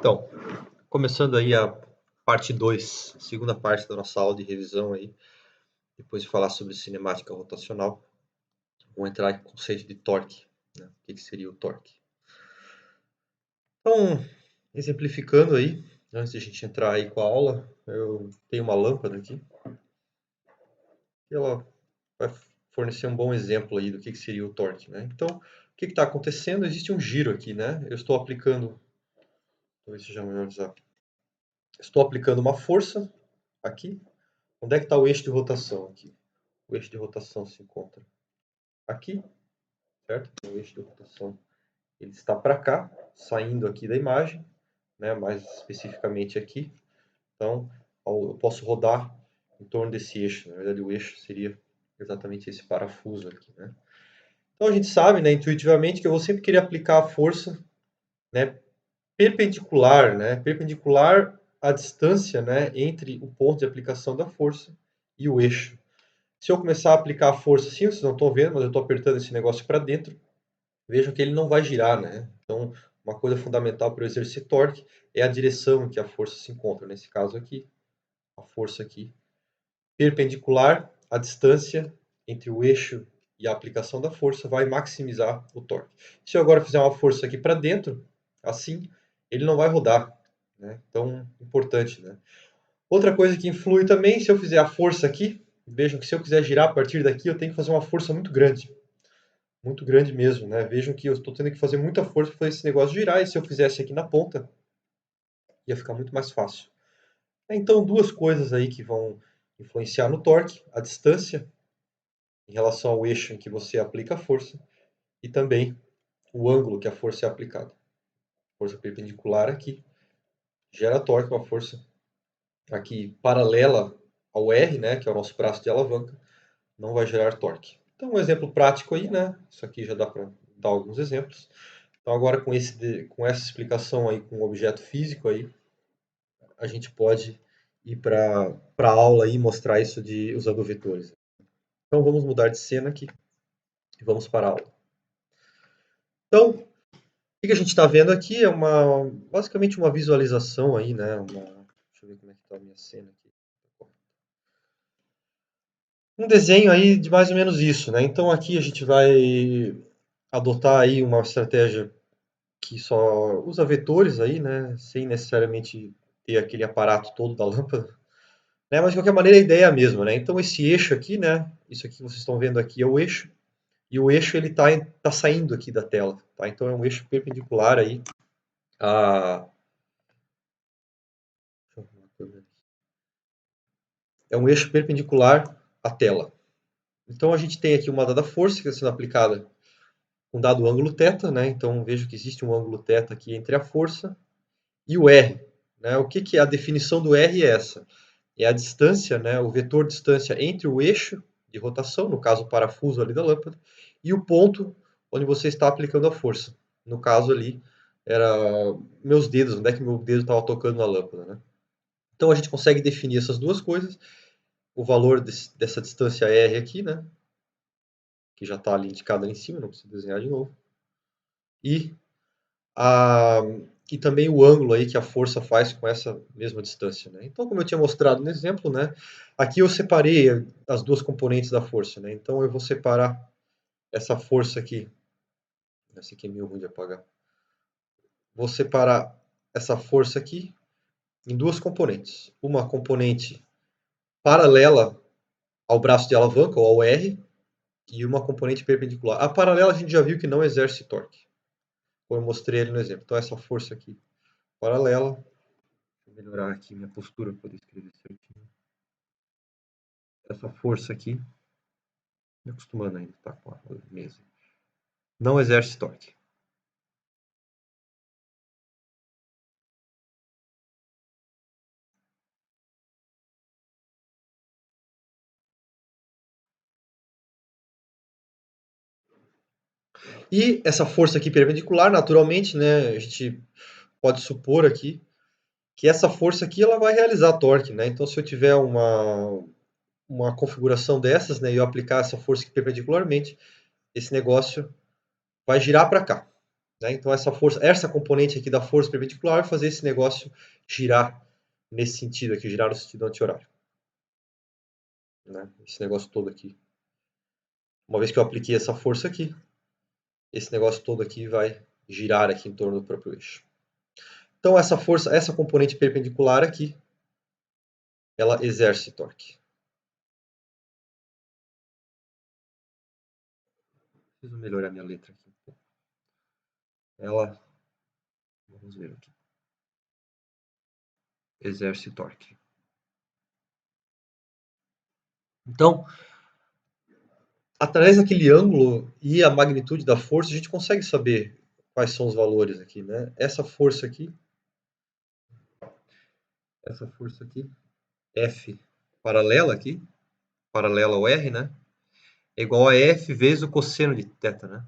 Então, começando aí a parte 2, segunda parte da nossa aula de revisão aí, depois de falar sobre cinemática rotacional, vamos entrar em conceito de torque, né? O que seria o torque? Então, exemplificando aí, antes de a gente entrar aí com a aula, eu tenho uma lâmpada aqui, e ela vai fornecer um bom exemplo aí do que seria o torque, né? Então, o que está acontecendo? Existe um giro aqui, né? Eu estou aplicando, talvez seja melhor usar, estou aplicando uma força aqui. Onde é que está o eixo de rotação aqui? O eixo de rotação se encontra aqui, certo? O eixo de rotação ele está para cá, saindo aqui da imagem, né? Mais especificamente aqui. Então, eu posso rodar em torno desse eixo. Na verdade, o eixo seria exatamente esse parafuso aqui, né? Então, a gente sabe, né, intuitivamente, que eu vou sempre querer aplicar a força, né, perpendicular, né? Perpendicular à distância, né, entre o ponto de aplicação da força e o eixo. Se eu começar a aplicar a força assim, vocês não estão vendo, mas eu estou apertando esse negócio para dentro, vejam que ele não vai girar, né? Então, uma coisa fundamental para eu exercer torque é a direção em que a força se encontra. Nesse caso aqui, a força aqui, perpendicular à distância entre o eixo e a aplicação da força, vai maximizar o torque. Se eu agora fizer uma força aqui para dentro, assim, ele não vai rodar, né? Então, importante, né? Outra coisa que influi também, se eu fizer a força aqui, vejam que se eu quiser girar a partir daqui, eu tenho que fazer uma força muito grande mesmo, né? Vejam que eu estou tendo que fazer muita força para fazer esse negócio girar, e se eu fizesse aqui na ponta, ia ficar muito mais fácil. Então, duas coisas aí que vão influenciar no torque, a distância em relação ao eixo em que você aplica a força, e também o ângulo que a força é aplicada. Força perpendicular aqui gera torque, uma força aqui paralela ao R, né, que é o nosso braço de alavanca, não vai gerar torque. Então, um exemplo prático aí, né? Isso aqui já dá para dar alguns exemplos. Então, agora com essa explicação aí com o objeto físico aí, a gente pode ir para a aula e mostrar isso usando vetores. Então, vamos mudar de cena aqui e vamos para a aula. Então, o que a gente está vendo aqui é basicamente uma visualização aí, né? Deixa eu ver como é que está a minha cena aqui. Um desenho aí de mais ou menos isso, né? Então aqui a gente vai adotar aí uma estratégia que só usa vetores aí, né? Sem necessariamente ter aquele aparato todo da lâmpada, né? Mas de qualquer maneira a ideia é a mesma, né? Então esse eixo aqui, né? Isso aqui que vocês estão vendo aqui é o eixo, e o eixo ele tá saindo aqui da tela, tá? Então é um eixo perpendicular aí a é um eixo perpendicular à tela. Então a gente tem aqui uma dada força que está sendo aplicada com dado ângulo θ, né? Então vejo que existe um ângulo θ aqui entre a força e o R, né? O que é a definição do R é essa? É a distância, né? O vetor distância entre o eixo de rotação, no caso o parafuso ali da lâmpada, e o ponto onde você está aplicando a força. No caso ali era meus dedos, onde é que meu dedo estava tocando na lâmpada, né? Então a gente consegue definir essas duas coisas, o valor dessa distância R aqui, né? Que já está ali indicado ali em cima, não preciso desenhar de novo. E também o ângulo aí que a força faz com essa mesma distância, né? Então, como eu tinha mostrado no exemplo, né? Aqui eu separei as duas componentes da força, né? Então eu vou separar essa força aqui. Essa aqui é meio ruim de apagar. Vou separar essa força aqui em duas componentes. Uma componente paralela ao braço de alavanca, ou ao R, e uma componente perpendicular. A paralela a gente já viu que não exerce torque, como eu mostrei ali no exemplo. Então essa força aqui paralela. Vou melhorar aqui minha postura para poder escrever certinho. Essa força aqui, me acostumando ainda, tá com a mesa. Não exerce torque. E essa força aqui perpendicular, naturalmente, né, a gente pode supor aqui que essa força aqui ela vai realizar torque, né? Então, se eu tiver uma configuração dessas, né, e eu aplicar essa força aqui perpendicularmente, esse negócio vai girar para cá, né? Então essa componente aqui da força perpendicular vai fazer esse negócio girar nesse sentido aqui, girar no sentido anti-horário, né? Esse negócio todo aqui. Uma vez que eu apliquei essa força aqui, esse negócio todo aqui vai girar aqui em torno do próprio eixo. Então essa força, essa componente perpendicular aqui, ela exerce torque. Preciso melhorar minha letra aqui. Ela, vamos ver aqui, exerce torque. Então, através daquele ângulo e a magnitude da força, a gente consegue saber quais são os valores aqui, né? Essa força aqui, F paralela aqui, paralela ao R, né? É igual a F vezes o cosseno de θ, né?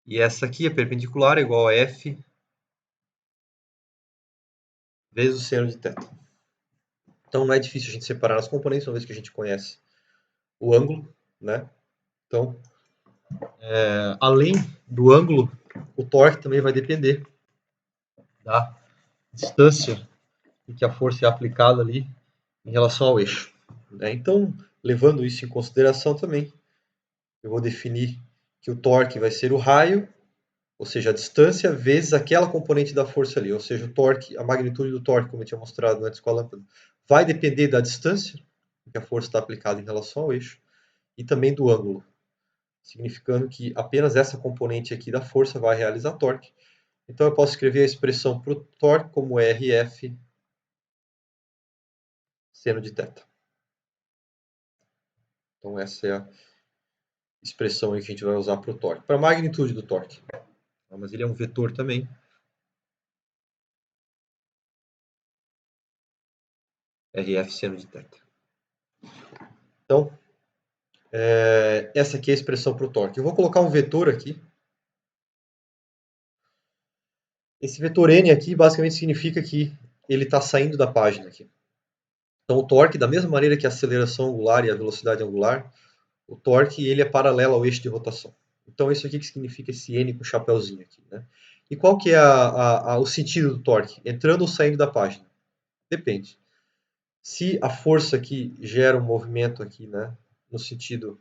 E essa aqui, a perpendicular, é igual a F vezes o seno de θ. Então não é difícil a gente separar as componentes, uma vez que a gente conhece o ângulo, né? Então, além do ângulo, o torque também vai depender da distância em que a força é aplicada ali em relação ao eixo, né? Então, levando isso em consideração também, eu vou definir que o torque vai ser o raio, ou seja, a distância vezes aquela componente da força ali, ou seja, o torque, a magnitude do torque, como eu tinha mostrado antes com a lâmpada, vai depender da distância que a força está aplicada em relação ao eixo e também do ângulo, significando que apenas essa componente aqui da força vai realizar torque. Então eu posso escrever a expressão para o torque como RF seno de θ. Então essa é a expressão aí que a gente vai usar para o torque. Para a magnitude do torque. Mas ele é um vetor também. RF seno de θ. Então, essa aqui é a expressão para o torque. Eu vou colocar um vetor aqui. Esse vetor N aqui basicamente significa que ele está saindo da página aqui. Então o torque, da mesma maneira que a aceleração angular e a velocidade angular, o torque ele é paralelo ao eixo de rotação. Então isso aqui que significa esse N com o chapéuzinho aqui, né? E qual que é o sentido do torque? Entrando ou saindo da página? Depende. Se a força aqui gera um movimento aqui, né, no sentido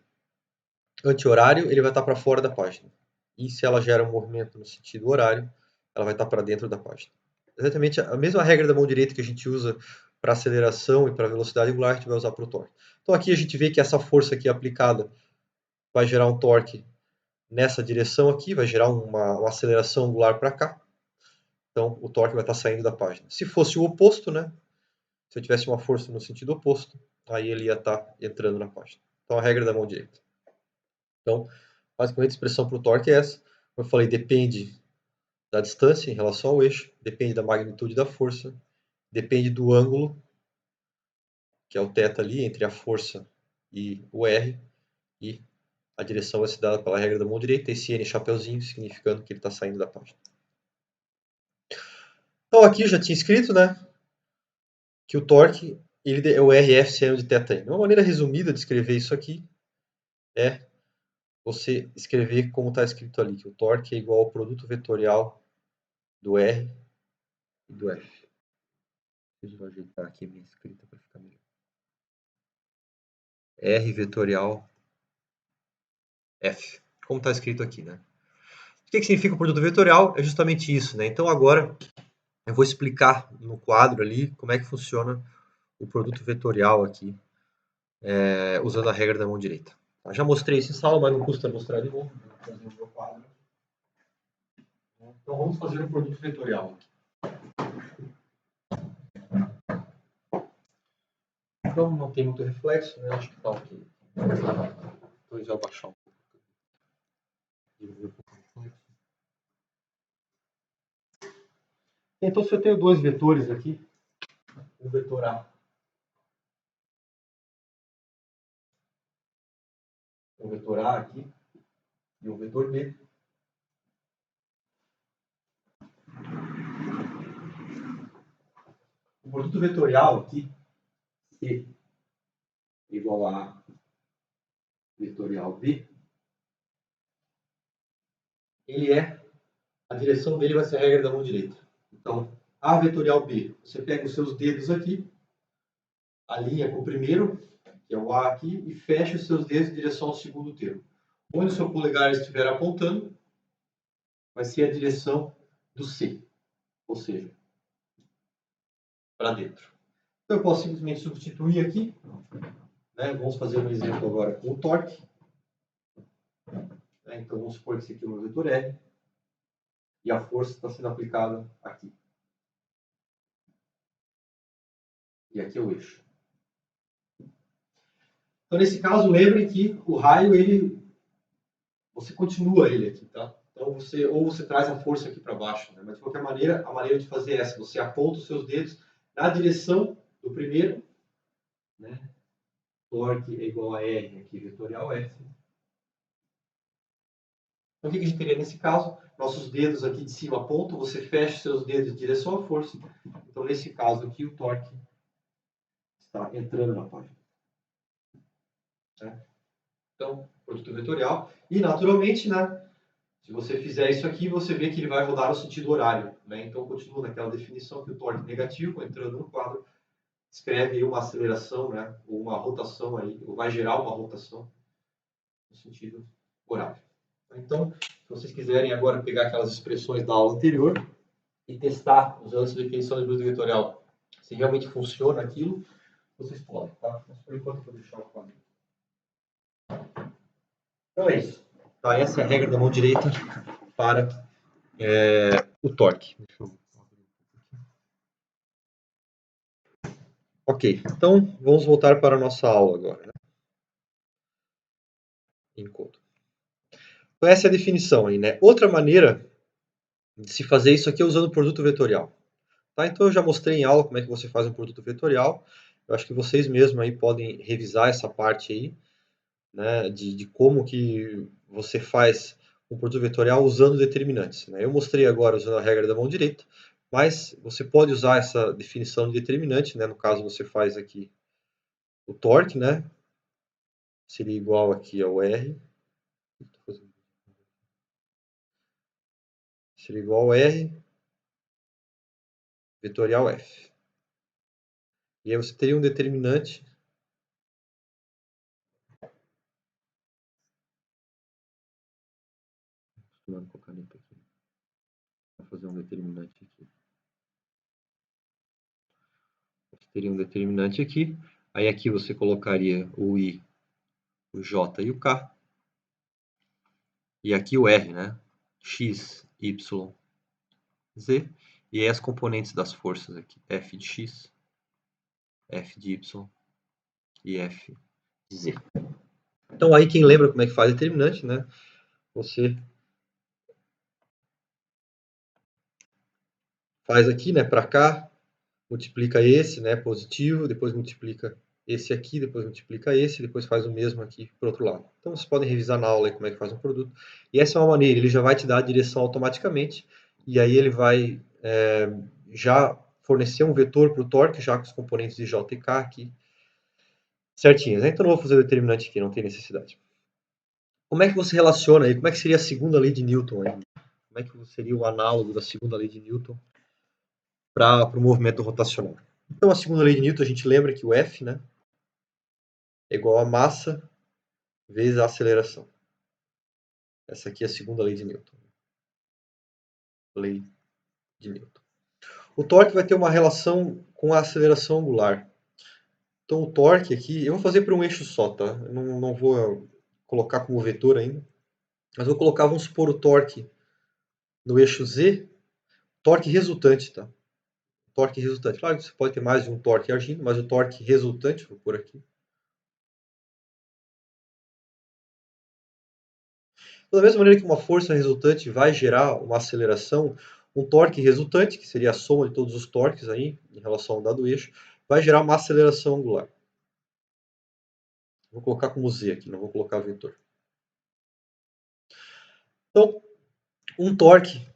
anti-horário, ele vai estar para fora da página. E se ela gera um movimento no sentido horário, ela vai estar para dentro da página. Exatamente a mesma regra da mão direita que a gente usa para aceleração e para velocidade angular, a gente vai usar para o torque. Então aqui a gente vê que essa força aqui aplicada vai gerar um torque nessa direção aqui, vai gerar uma aceleração angular para cá. Então o torque vai estar saindo da página. Se fosse o oposto, né? Se eu tivesse uma força no sentido oposto, aí ele ia estar entrando na página. Então a regra da mão direita. Então, basicamente a expressão para o torque é essa. Como eu falei, depende da distância em relação ao eixo, depende da magnitude da força, depende do ângulo, que é o θ ali, entre a força e o R, e a direção vai ser dada pela regra da mão direita, esse N chapeuzinho, significando que ele está saindo da página. Então aqui eu já tinha escrito, né, que o torque ele é o RF seno de θ. Uma maneira resumida de escrever isso aqui é você escrever como está escrito ali, que o torque é igual ao produto vetorial do R e do F. Deixa eu ajeitar aqui a minha escrita para ficar melhor. R vetorial F, como está escrito aqui, né? O que significa o produto vetorial? É justamente isso, né? Então agora eu vou explicar no quadro ali como é que funciona o produto vetorial aqui, usando a regra da mão direita. Já mostrei isso em sala, mas não custa mostrar de novo. Vou fazer o meu quadro. Então vamos fazer o produto vetorial aqui. Então não tem muito reflexo, né? Acho que está ok. Então eu já vou baixar um pouco. Então se eu tenho dois vetores aqui, o vetor A, o vetor A aqui e o vetor B. O produto vetorial aqui, C igual a vetorial B, a direção dele vai ser a regra da mão direita. Então, A vetorial B, você pega os seus dedos aqui, alinha com o primeiro, que é o A aqui, e fecha os seus dedos em direção ao segundo termo. Onde o seu polegar estiver apontando, vai ser a direção do C, ou seja, para dentro. Então, eu posso simplesmente substituir aqui, né? Vamos fazer um exemplo agora com o torque. Então, vamos supor que esse aqui é o meu vetor R, e a força está sendo aplicada aqui. E aqui é o eixo. Então, nesse caso, lembre que o raio, você continua ele aqui, tá? Então, ou você traz a força aqui para baixo, né? Mas, de qualquer maneira, a maneira de fazer é essa. Você aponta os seus dedos na direção do primeiro, né? Torque é igual a R aqui, vetorial F. Então, o que a gente teria nesse caso? Nossos dedos aqui de cima apontam, você fecha seus dedos em direção à força. Então, nesse caso aqui, o torque está entrando na página. Então, produto vetorial. E, naturalmente, né, se você fizer isso aqui, você vê que ele vai rodar no sentido horário. Né? Então, continua naquela definição que o torque negativo, entrando no quadro, escreve aí uma aceleração, né, ou uma rotação, aí, ou vai gerar uma rotação no sentido horário. Então, se vocês quiserem agora pegar aquelas expressões da aula anterior e testar, usando essa definição de produto vetorial, se realmente funciona aquilo, vocês podem. Tá? Mas, por enquanto, eu vou deixar o quadro. Então é isso. Tá, essa é a regra da mão direita para o torque. Ok, então vamos voltar para a nossa aula agora. Né? Encontro. Então essa é a definição aí, né? Outra maneira de se fazer isso aqui é usando o produto vetorial. Tá? Então eu já mostrei em aula como é que você faz um produto vetorial. Eu acho que vocês mesmos aí podem revisar essa parte aí, né? De como que você faz um produto vetorial usando determinantes. Né? Eu mostrei agora usando a regra da mão direita, mas você pode usar essa definição de determinante, né? No caso você faz aqui o torque, né? Seria igual aqui ao R. Seria igual ao R vetorial F. E aí você teria um determinante. Vou colocar aqui. Vou fazer um determinante aqui. Você teria um determinante aqui. Aí aqui você colocaria o I, o J e o K. E aqui o R, né? X, Y, Z. E aí as componentes das forças aqui. F de X, F de Y e F de Z. Então aí quem lembra como é que faz determinante, né? Você faz aqui, né, para cá, multiplica esse, né, positivo, depois multiplica esse aqui, depois multiplica esse, depois faz o mesmo aqui para o outro lado. Então vocês podem revisar na aula aí como é que faz um produto. E essa é uma maneira, ele já vai te dar a direção automaticamente, e aí ele vai já fornecer um vetor para o torque, já com os componentes de J e K aqui certinhos. Né? Então não vou fazer o determinante aqui, não tem necessidade. Como é que você relaciona aí? Como é que seria a segunda lei de Newton aí? Como é que seria o análogo da segunda lei de Newton para o movimento rotacional? Então, a segunda lei de Newton, a gente lembra que o F, né, é igual a massa vezes a aceleração. Essa aqui é a segunda lei de Newton. Lei de Newton. O torque vai ter uma relação com a aceleração angular. Então, o torque aqui, eu vou fazer para um eixo só, tá? Eu não vou colocar como vetor ainda. Mas vou colocar, vamos supor, o torque no eixo Z, torque resultante, tá? Torque resultante. Claro que você pode ter mais de um torque agindo, mas o torque resultante, vou pôr aqui. Da mesma maneira que uma força resultante vai gerar uma aceleração, um torque resultante, que seria a soma de todos os torques aí, em relação ao dado eixo, vai gerar uma aceleração angular. Vou colocar como Z aqui, não vou colocar vetor. Então, um torque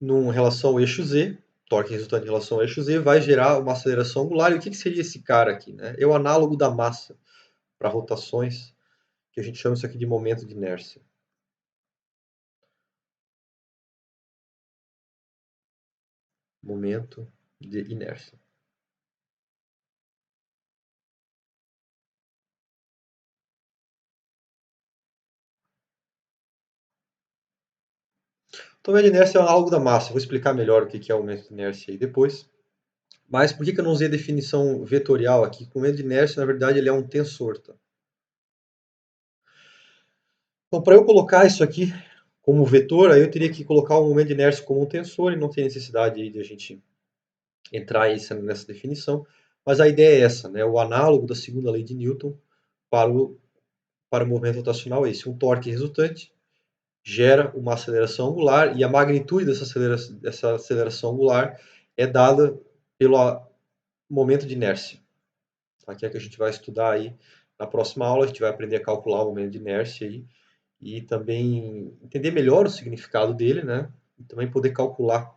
em relação ao eixo Z, torque resultante em relação ao eixo Z, vai gerar uma aceleração angular. E o que seria esse cara aqui? Né? É o análogo da massa para rotações, que a gente chama isso aqui de momento de inércia. momento de inércia. Então, o momento de inércia é algo da massa. Vou explicar melhor o que é o momento de inércia aí depois. Mas por que eu não usei a definição vetorial aqui? O momento de inércia, na verdade, ele é um tensor. Tá? Então, para eu colocar isso aqui como vetor, aí eu teria que colocar o momento de inércia como um tensor e não tem necessidade aí de a gente entrar nessa definição. Mas a ideia é essa, né? O análogo da segunda lei de Newton para o movimento rotacional é esse. Um torque resultante gera uma aceleração angular e a magnitude dessa aceleração angular é dada pelo momento de inércia. Tá? Que é que a gente vai estudar aí na próxima aula. A gente vai aprender a calcular o momento de inércia aí e também entender melhor o significado dele, né? E também poder calcular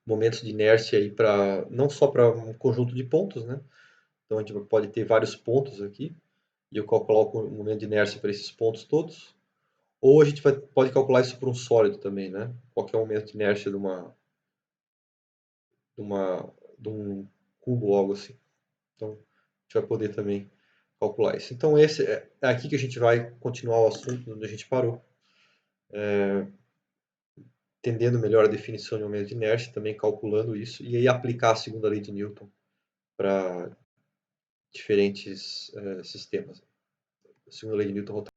momentos de inércia aí para não só para um conjunto de pontos, né? Então a gente pode ter vários pontos aqui e eu calcular o momento de inércia para esses pontos todos. Ou a gente pode calcular isso para um sólido também, né? Qual que é o momento de inércia de um cubo ou algo assim. Então a gente vai poder também calcular isso. Então esse é aqui que a gente vai continuar o assunto onde a gente parou. Entendendo melhor a definição de momento de inércia, também calculando isso, e aí aplicar a segunda lei de Newton para diferentes sistemas. A segunda lei de Newton